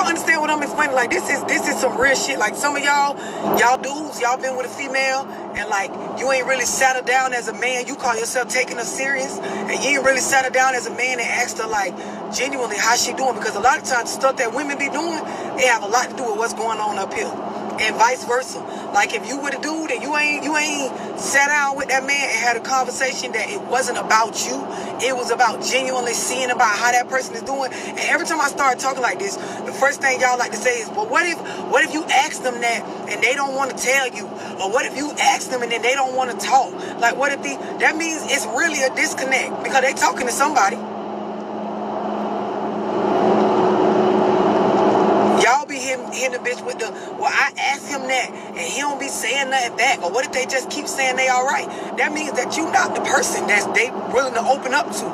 y'all understand what I'm explaining? Like, this is some real shit. Like, some of y'all dudes, y'all been with a female, and like, you ain't really sat her down as a man. You call yourself taking her serious, and you ain't really sat her down as a man and asked her, like, genuinely how she doing. Because a lot of times, the stuff that women be doing, they have a lot to do with what's going on up here. And vice versa. Like, if you with a dude and you ain't sat down with that man and had a conversation that it wasn't about you, it was about genuinely seeing about how that person is doing. And every time I start talking like this, the first thing y'all like to say is, well, what if you ask them that and they don't want to tell you? Or what if you ask them and then they don't want to talk? Like, what if that means it's really a disconnect because they talking to somebody. Y'all be hitting the bitch with the, well, I asked him that and he don't be saying nothing back. Or what if they just keep saying they all right? That means that you not the person that's they willing to open up to.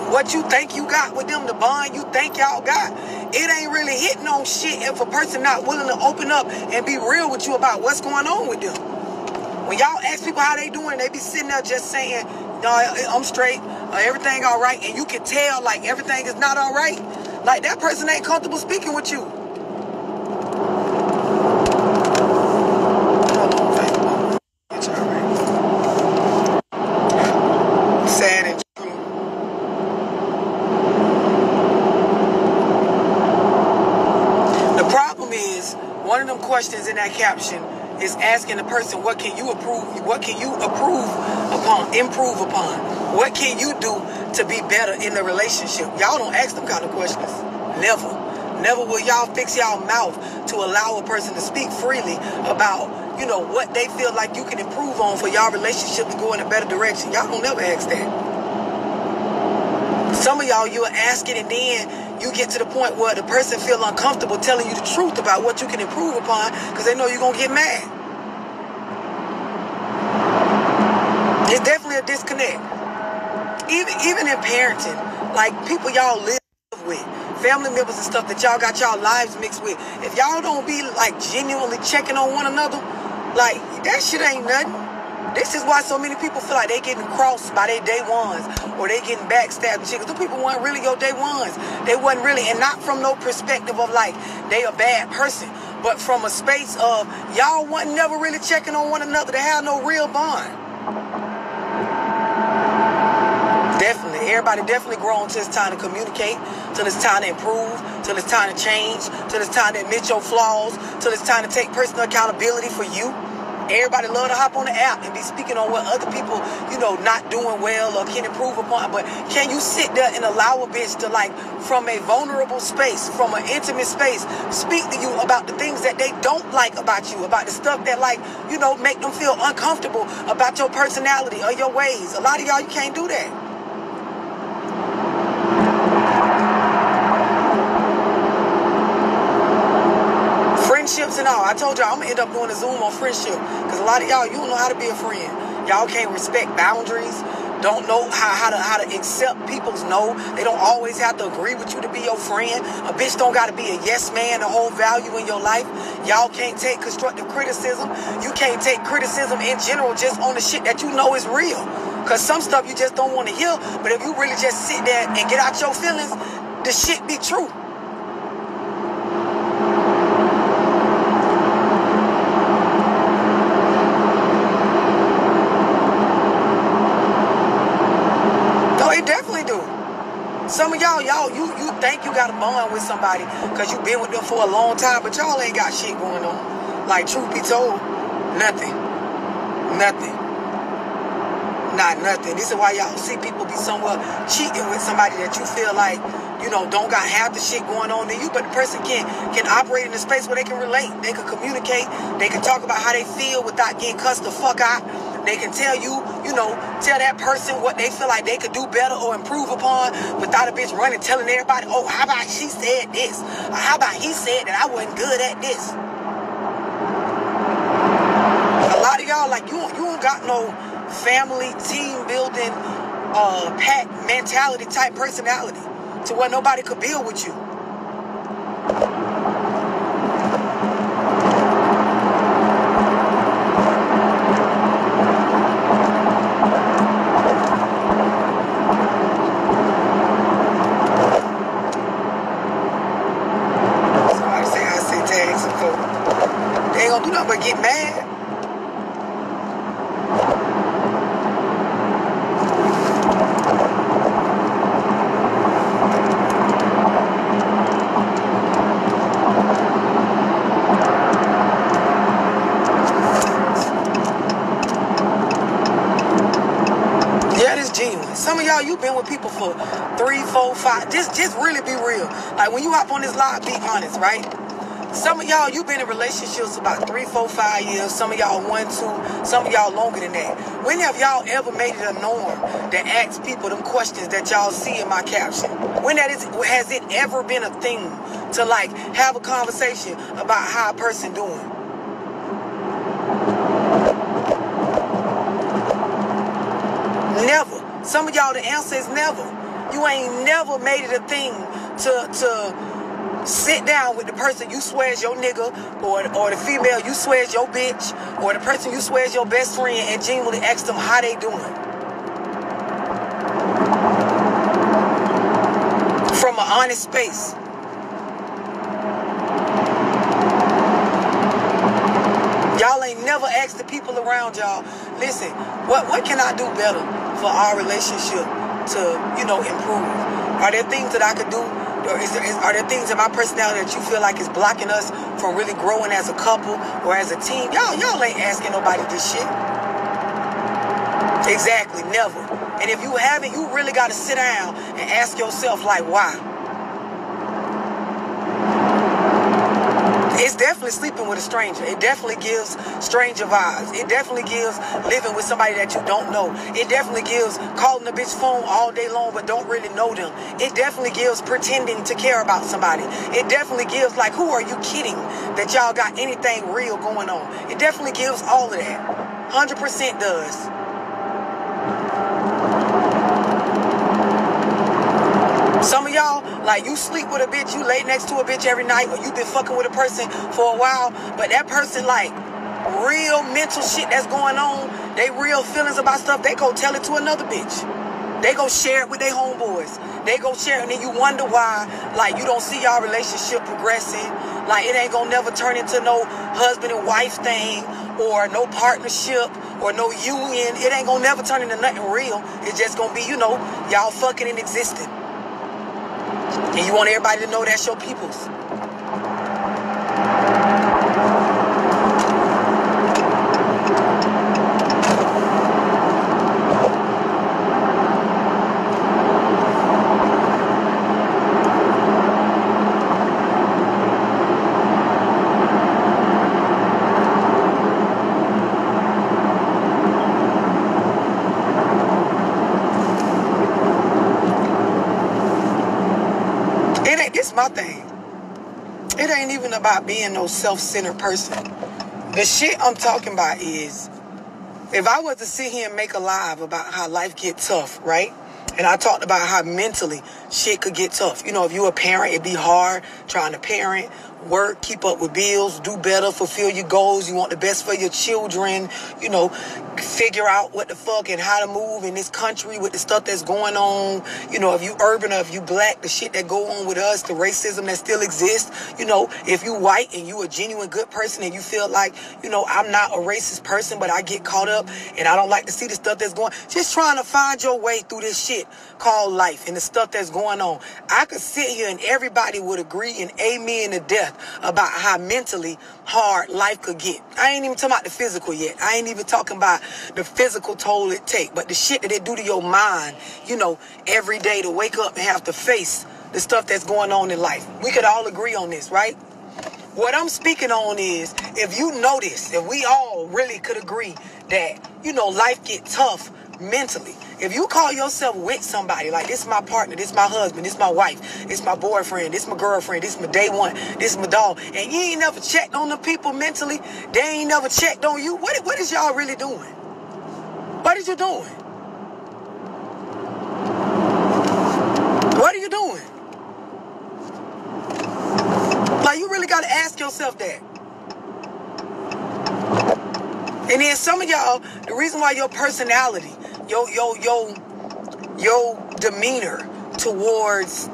What you think you got with them, the bond you think y'all got, it ain't really hitting on shit if a person not willing to open up and be real with you about what's going on with them. When y'all ask people how they doing, they be sitting there just saying, no, I'm straight, everything all right, and you can tell like everything is not all right. Like, that person ain't comfortable speaking with you. Sad and true. The problem is, one of them questions in that caption is asking the person, what can you improve upon? What can you do to be better in the relationship? Y'all don't ask them kind of questions. Never will y'all fix y'all mouth to allow a person to speak freely about, what they feel like you can improve on for y'all relationship to go in a better direction. Y'all don't never ask that. Some of y'all, you are asking and then you get to the point where the person feel uncomfortable telling you the truth about what you can improve upon because they know you're going to get mad. It's definitely a disconnect. Even in parenting, like people y'all live with, family members and stuff that y'all got y'all lives mixed with, if y'all don't be like genuinely checking on one another, like that shit ain't nothing. This is why so many people feel like they getting crossed by their day ones or they getting backstabbed and shit. Because the people weren't really your day ones. They wasn't really, and not from no perspective of like they a bad person, but from a space of y'all wasn't never really checking on one another to have no real bond. Definitely. Everybody definitely grown till it's time to communicate, till it's time to improve, till it's time to change, till it's time to admit your flaws, till it's time to take personal accountability for you. Everybody love to hop on the app and be speaking on what other people, not doing well or can improve upon. But can you sit there and allow a bitch to, like, from a vulnerable space, from an intimate space, speak to you about the things that they don't like about you, about the stuff that, like, make them feel uncomfortable about your personality or your ways? A lot of y'all, you can't do that. Friendships and all. I told y'all I'm gonna end up doing a Zoom on friendship because a lot of y'all, you don't know how to be a friend. Y'all can't respect boundaries. Don't know how to accept people's no. They don't always have to agree with you to be your friend. A bitch don't gotta be a yes man to hold value in your life. Y'all can't take constructive criticism. You can't take criticism in general just on the shit that you know is real. Cause some stuff you just don't want to hear. But if you really just sit there and get out your feelings, the shit be true. Some of y'all, you think you got a bond with somebody because you been with them for a long time, but y'all ain't got shit going on. Like, truth be told, nothing. Not nothing. This is why y'all see people be somewhat cheating with somebody that you feel like, don't got half the shit going on to you, but the person can operate in a space where they can relate. They can communicate. They can talk about how they feel without getting cussed the fuck out. They can tell you, tell that person what they feel like they could do better or improve upon without a bitch running telling everybody, oh, how about she said this? Or how about he said that I wasn't good at this? A lot of y'all, like, you don't got no family, team building, pack mentality type personality to where nobody could build with you. don't do nothing but get mad. Some of y'all, you've been with people for 3, 4, 5. Just really be real. Like when you hop on this live, be honest, right? Some of y'all, you've been in relationships about 3, 4, 5 years. Some of y'all 1, 2. Some of y'all longer than that. When have y'all ever made it a norm to ask people them questions that y'all see in my caption? Has it ever been a thing to like have a conversation about how a person doing? Never. Some of y'all, the answer is never. You ain't never made it a thing to sit down with the person you swear is your nigga, or the female you swear is your bitch, or the person you swear is your best friend, and genuinely ask them how they doing. From an honest space. Y'all ain't never asked the people around y'all, listen, what can I do better for our relationship to, improve? Are there things that I could do? Or are there things in my personality that you feel like is blocking us from really growing as a couple or as a team? Y'all ain't asking nobody this shit. Exactly, never. And if you haven't, you really got to sit down and ask yourself, like, why? It's definitely sleeping with a stranger. It definitely gives stranger vibes. It definitely gives living with somebody that you don't know. It definitely gives calling a bitch phone all day long but don't really know them. It definitely gives pretending to care about somebody. It definitely gives like, who are you kidding that y'all got anything real going on? It definitely gives all of that. 100% does. Some of y'all, like, you sleep with a bitch, you lay next to a bitch every night, or you been fucking with a person for a while, but that person, like, real mental shit that's going on, they real feelings about stuff, they go tell it to another bitch. They go share it with their homeboys. They go share it, and then you wonder why, like, you don't see y'all relationship progressing. Like, it ain't gonna never turn into no husband and wife thing, or no partnership, or no union. It ain't gonna never turn into nothing real. It's just gonna be, y'all fucking and existing. And you want everybody to know that's your peoples. My thing. It ain't even about being no self-centered person. The shit I'm talking about is, if I was to sit here and make a live about how life get tough, right? And I talked about how mentally shit could get tough. If you're a parent, it'd be hard trying to parent, work, keep up with bills, do better, fulfill your goals. You want the best for your children, figure out what the fuck and how to move in this country with the stuff that's going on. If you urban or if you black, the shit that go on with us, the racism that still exists. If you white and you a genuine good person and you feel like, I'm not a racist person, but I get caught up and I don't like to see the stuff that's going, just trying to find your way through this shit called life and the stuff that's going on. I could sit here and everybody would agree and amen to death about how mentally hard life could get. I ain't even talking about the physical yet. I ain't even talking about the physical toll it take, but the shit that it do to your mind, every day to wake up and have to face the stuff that's going on in life. We could all agree on this, right? What I'm speaking on is, if you notice, if we all really could agree that, life get tough mentally. If you call yourself with somebody, like, this is my partner, this is my husband, this is my wife, this is my boyfriend, this is my girlfriend, this is my day one, this is my dog, and you ain't never checked on the people mentally, they ain't never checked on you, what is y'all really doing? What is you doing? What are you doing? Like, you really got to ask yourself that. And then some of y'all, the reason why your personality, your demeanor towards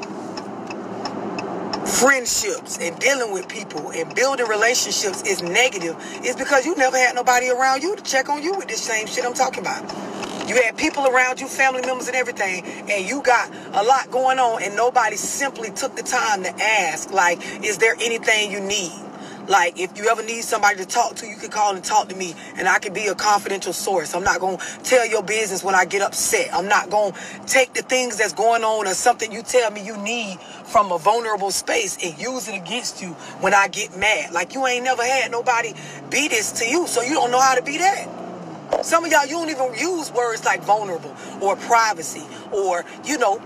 friendships and dealing with people and building relationships is negative, is because you never had nobody around you to check on you with this same shit I'm talking about. You had people around you, family members and everything, and you got a lot going on, and nobody simply took the time to ask, like, is there anything you need? Like, if you ever need somebody to talk to, you can call and talk to me, and I can be a confidential source. I'm not going to tell your business when I get upset. I'm not going to take the things that's going on or something you tell me you need from a vulnerable space and use it against you when I get mad. Like, you ain't never had nobody be this to you, so you don't know how to be that. Some of y'all, you don't even use words like vulnerable or privacy or, you know,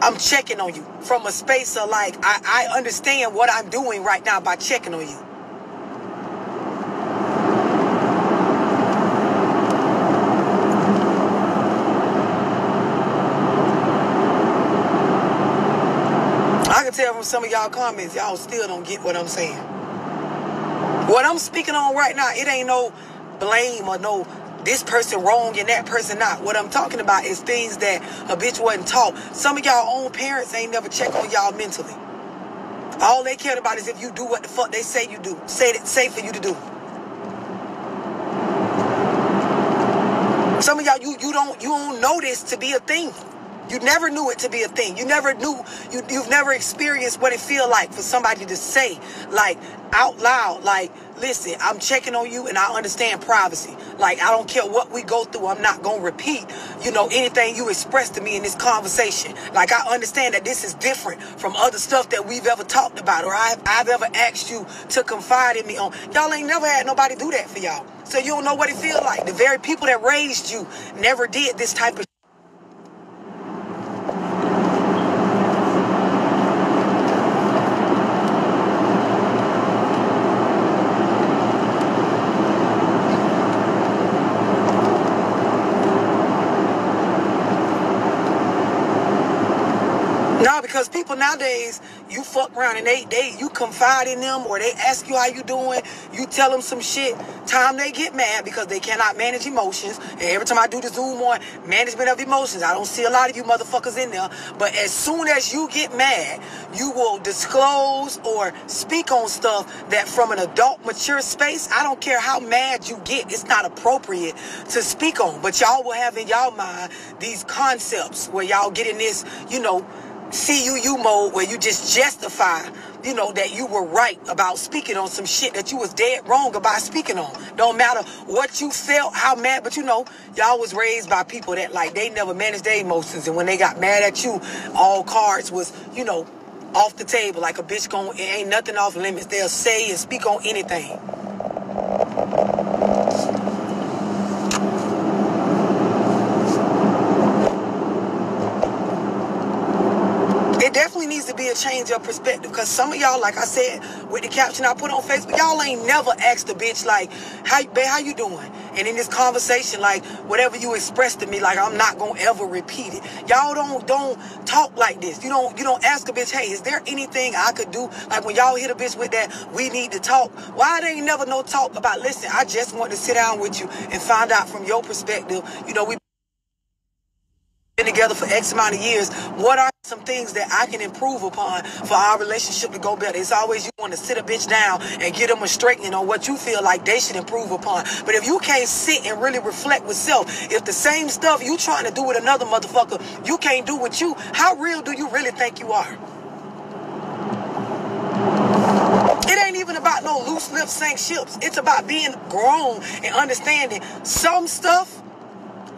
I'm checking on you from a space of like, I understand what I'm doing right now by checking on you. I can tell from some of y'all comments, y'all still don't get what I'm saying. What I'm speaking on right now, it ain't no blame or no this person wrong and that person not. What I'm talking about is things that a bitch wasn't taught. Some of y'all own parents ain't never checked on y'all mentally. All they cared about is if you do what the fuck they say you do. Say for you to do. Some of y'all, you don't know this to be a thing. You never knew it to be a thing. You never knew, you've never experienced what it feel like for somebody to say, like, out loud, like, listen, I'm checking on you and I understand privacy. Like, I don't care what we go through. I'm not going to repeat, you know, anything you expressed to me in this conversation. Like, I understand that this is different from other stuff that we've ever talked about or I've ever asked you to confide in me on. Y'all ain't never had nobody do that for y'all. So you don't know what it feel like. The very people that raised you never did this type of No, because people nowadays, you fuck around and you confide in them or they ask you how you doing, you tell them some shit, time they get mad because they cannot manage emotions. And every time I do the Zoom on management of emotions, I don't see a lot of you motherfuckers in there. But as soon as you get mad, you will disclose or speak on stuff that from an adult, mature space, I don't care how mad you get, it's not appropriate to speak on. But y'all will have in y'all mind these concepts where y'all get in this, you know, CUU mode where you just justify, you know, that you were right about speaking on some shit that you was dead wrong about speaking on. Don't matter what you felt, how mad, but you know, y'all was raised by people that like they never managed their emotions, and when they got mad at you, all cards was, you know, off the table. Like a bitch it ain't nothing off limits. They'll say and speak on anything. It definitely needs to be a change of perspective, because some of y'all, like I said, with the caption I put on Facebook, y'all ain't never asked a bitch, like, how you doing? And in this conversation, like, whatever you express to me, like, I'm not going to ever repeat it. Y'all don't talk like this. You don't ask a bitch, hey, is there anything I could do? Like, when y'all hit a bitch with that, we need to talk. Why there ain't never no talk about, listen, I just want to sit down with you and find out from your perspective, you know, we together for X amount of years, what are some things that I can improve upon for our relationship to go better? It's always you want to sit a bitch down and get them a straightening on what you feel like they should improve upon. But if you can't sit and really reflect with self, if the same stuff you trying to do with another motherfucker you can't do with you, how real do you really think you are? It ain't even about no loose lips sank ships. It's about being grown and understanding some stuff,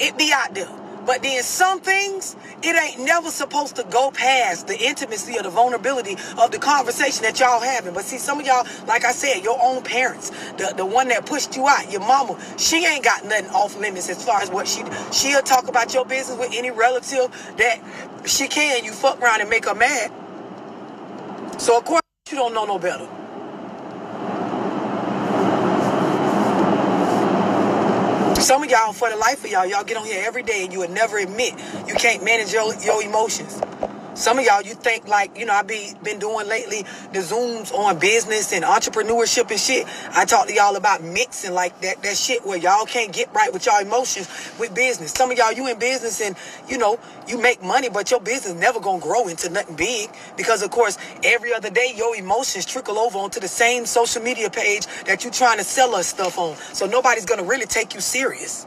it be out there. But then some things, it ain't never supposed to go past the intimacy or the vulnerability of the conversation that y'all having. But see, some of y'all, like I said, your own parents, the one that pushed you out, your mama, she ain't got nothing off limits as far as what she'll talk about your business with any relative that she can. You fuck around and make her mad. So of course you don't know no better. Some of y'all, for the life of y'all get on here every day and you would never admit you can't manage your emotions. Some of y'all, you think like, you know, I been doing lately the Zooms on business and entrepreneurship and shit. I talk to y'all about mixing like that shit where y'all can't get right with y'all emotions with business. Some of y'all, you in business and, you know, you make money, but your business never gonna grow into nothing big because, of course, every other day your emotions trickle over onto the same social media page that you trying to sell us stuff on. So nobody's gonna really take you serious.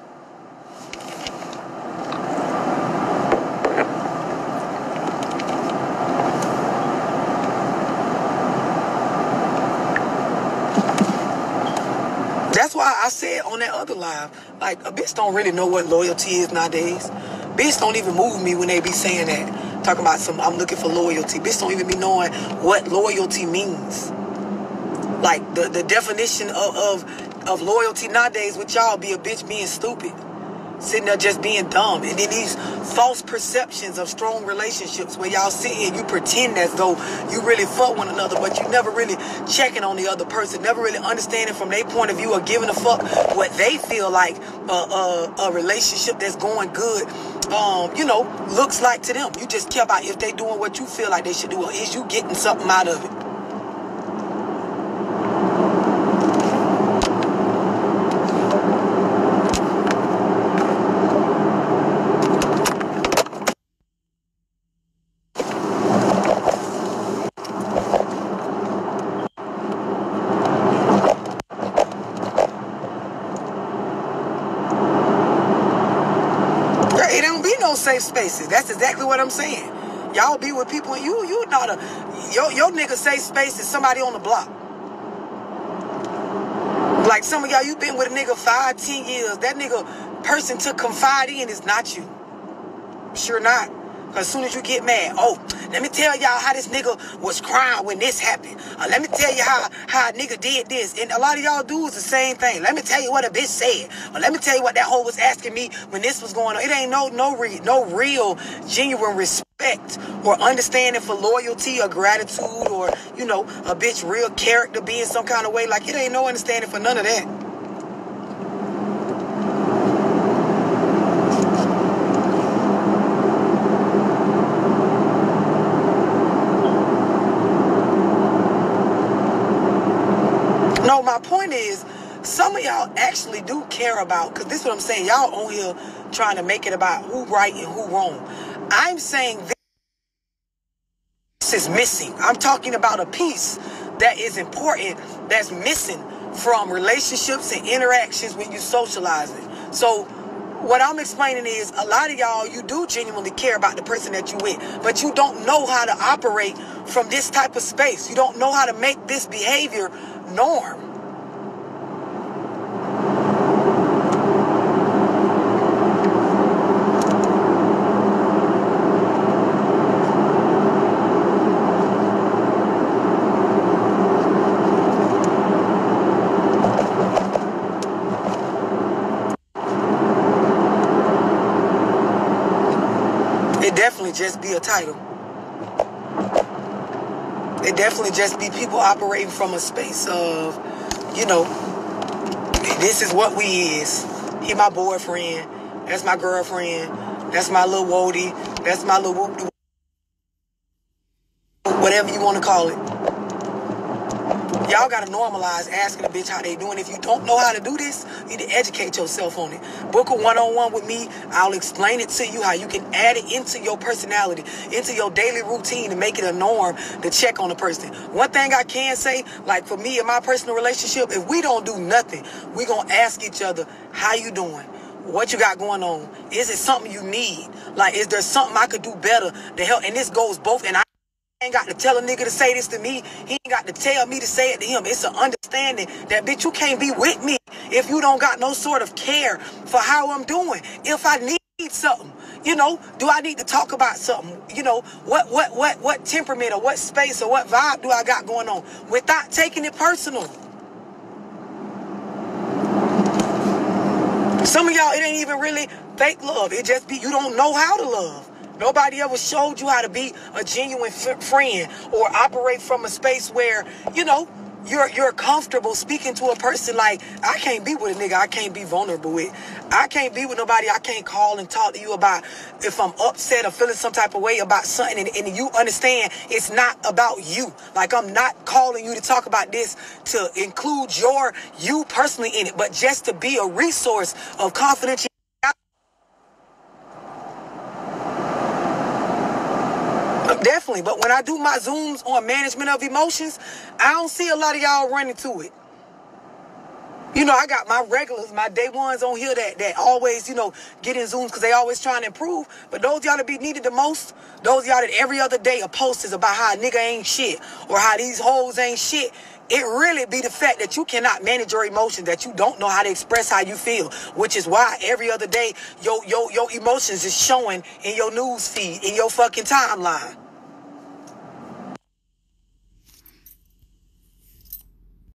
That's why I said on that other live, like, a bitch don't really know what loyalty is nowadays. Bitch don't even move me when they be saying that. Talking about I'm looking for loyalty. Bitch don't even be knowing what loyalty means. Like, the definition of loyalty nowadays with y'all be a bitch being stupid. Sitting there just being dumb. And then these false perceptions of strong relationships where y'all sit here and you pretend as though you really fuck one another, but you never really checking on the other person, never really understanding from their point of view or giving a fuck what they feel like a relationship that's going good, you know, looks like to them. You just care about if they doing what you feel like they should do, or is you getting something out of it. Safe spaces. That's exactly what I'm saying. Y'all be with people and you not your nigga safe space is somebody on the block. Like some of y'all, you been with a nigga 5-10 years. That nigga person to confide in is not you. Sure not. Because as soon as you get mad, oh, let me tell y'all how this nigga was crying when this happened. Let me tell you how a nigga did this. And a lot of y'all do is the same thing. Let me tell you what a bitch said. Or let me tell you what that hoe was asking me when this was going on. It ain't no real genuine respect or understanding for loyalty or gratitude or, you know, a bitch real character being some kind of way. Like, it ain't no understanding for none of that. No, my point is, some of y'all actually do care about, because this is what I'm saying, y'all on here trying to make it about who right and who wrong. I'm saying this is missing. I'm talking about a piece that is important, that's missing from relationships and interactions when you socializing. So what I'm explaining is, a lot of y'all, you do genuinely care about the person that you with, but you don't know how to operate from this type of space. You don't know how to make this behavior norm. It definitely just be a title. It definitely just be people operating from a space of, you know, this is what we is. He my boyfriend. That's my girlfriend. That's my little woody. That's my little whoop, whatever you want to call it. Y'all got to normalize asking a bitch how they doing. If you don't know how to do this, you need to educate yourself on it. Book a one-on-one with me. I'll explain it to you how you can add it into your personality, into your daily routine to make it a norm to check on a person. One thing I can say, like for me in my personal relationship, if we don't do nothing, we going to ask each other, how you doing? What you got going on? Is it something you need? Like, is there something I could do better to help? And this goes both, and I ain't got to tell a nigga to say this to me. He ain't got to tell me to say it to him. It's an understanding that, bitch, you can't be with me if you don't got no sort of care for how I'm doing. If I need something, you know, do I need to talk about something? You know, what temperament or what space or what vibe do I got going on without taking it personal? Some of y'all, it ain't even really fake love. It just be you don't know how to love. Nobody ever showed you how to be a genuine friend or operate from a space where, you know, you're comfortable speaking to a person. Like, I can't be with a nigga I can't be vulnerable with. I can't be with nobody I can't call and talk to you about if I'm upset or feeling some type of way about something, and you understand it's not about you. Like, I'm not calling you to talk about this to include you personally in it, but just to be a resource of confidentiality. Definitely, but when I do my Zooms on management of emotions, I don't see a lot of y'all running to it. You know, I got my regulars, my day ones on here that always, you know, get in Zooms because they always trying to improve. But those y'all that be needed the most, those y'all that every other day a post is about how a nigga ain't shit or how these hoes ain't shit. It really be the fact that you cannot manage your emotions, that you don't know how to express how you feel, which is why every other day your emotions is showing in your news feed, in your fucking timeline.